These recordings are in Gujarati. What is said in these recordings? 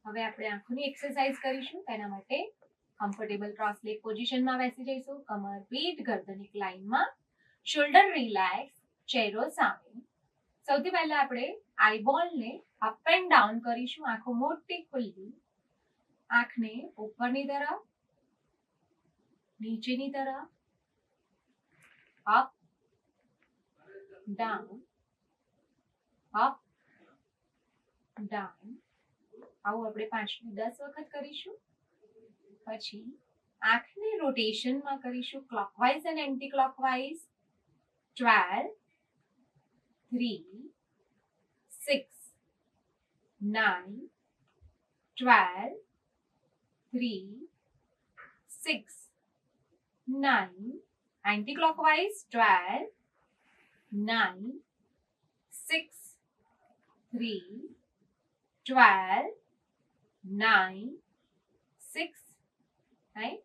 હવે આપણે આંખોની એક્સરસાઇઝ કરીશું. તેના માટે કમ્ફર્ટેબલ ક્રોસ લેગ પોઝિશનમાં બેસી જઈશું. કમર, પીઠ, ગરદન એક લાઈનમાં, શોલ્ડર રિલેક્સ, ચહેરો સામે. સૌથી પહેલા આપણે આઈબોલને અપ એન્ડ ડાઉન કરીશું. આંખો મોટી ખુલ્લી, આંખને ઉપરની તરફ, નીચેની તરફ, અપ ડાઉન, અપ ડાઉન. આવું આપણે 5 થી 10 વખત કરીશું. પછી આંખને રોટેશનમાં કરીશું, ક્લોકવાઇઝ અને anti clockwise. 12, 3, 6, 9, 12, 3, 6, 9. Anti clockwise 12, 9, 6, 3, 12, 9, 6 and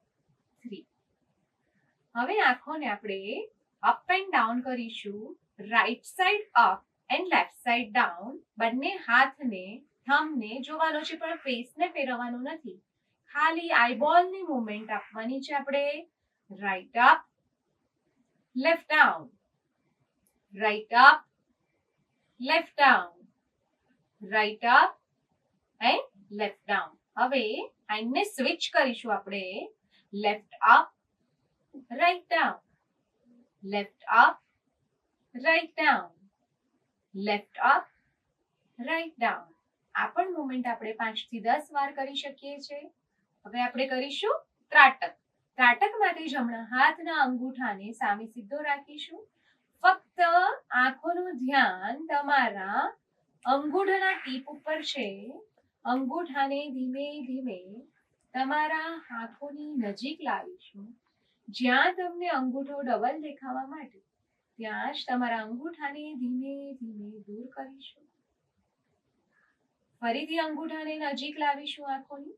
3. હવે આંખોને આપણે અપ એન્ડ ડાઉન કરીશું. Right side up and left side down. બંને હાથને થંબને જોવાનો છે, પણ ફેસને ફેરવવાનું નથી. ખાલી આઈબોલની મૂવમેન્ટ આપવાની છે. આપણે right up, left down, right up, left down, right up and left down. હવે આને સ્વિચ કરીશું આપણે. Left up, right down, left up, right down, left up, right down. આ પણ મૂવમેન્ટ આપણે 5 થી 10 વાર કરી શકીએ છીએ. હવે આપણે કરીશું ત્રાટક. ત્રાટક માટે જમણા હાથના અંગૂઠાને સામે સીધો રાખીશું. ફક્ત આંખોનું ધ્યાન તમારા અંગૂઠાના ટીપ ઉપર છે. અંગૂઠાને ધીમે ધીમે તમારા આંખોની નજીક લાવીશું. જ્યાં તમને અંગૂઠો ડબલ દેખાવા માટે ત્યાં જ તમારા અંગૂઠાને ધીમે ધીમે દૂર કરીશું. ફરીથી અંગૂઠાને નજીક લાવીશું આંખોની,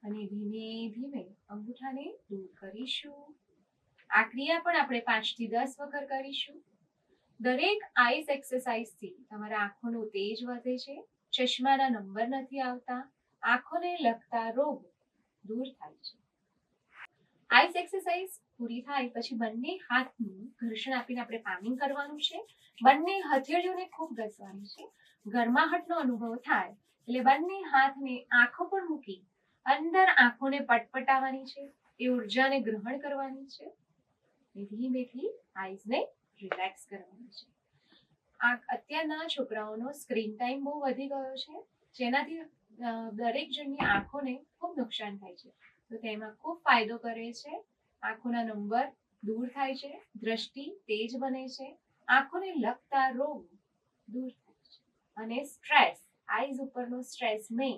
અને ધીમે ધીમે અંગૂઠાને દૂર કરીશું. આ ક્રિયા પણ આપણે 5 થી 10 વખત કરીશું. દરેક આઈસ એક્સરસાઇઝથી તમારા આંખોનો તેજ વધે છે, ચશ્માના નંબર નથી આવતા, આંખોને લગતા રોગ દૂર થાય છે. આઈસ એક્સરસાઇઝ પૂરી થાય પછી બંને હાથનું ઘર્ષણ આપીને આપણે પામિંગ કરવાનું છે. બંને હથેળીઓને ખૂબ ઘસવાની છે. ગરમાહટનો અનુભવ થાય એટલે બંને હાથને આંખો પર મૂકી અંદર આંખોને પટપટાવવાની છે. એ ઉર્જાને ગ્રહણ કરવાની છે. ધીમેથી આઈઝને રિલેક્સ કરવાની છે. અત્યારના છોકરાઓનો સ્ક્રીન ટાઈમ બહુ વધી ગયો છે, જેનાથી દરેક જણની આંખોને ખૂબ નુકસાન થાય છે. તો તેમાં ખૂબ ફાયદો કરે છે. આંખોના નંબર દૂર થાય છે, દ્રષ્ટિ તેજ બને છે, આંખોને લગતા રોગ દૂર થાય છે, અને સ્ટ્રેસ, આઈઝ ઉપરનો સ્ટ્રેસને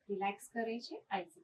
રિલેક્સ કરે છે આઈઝ.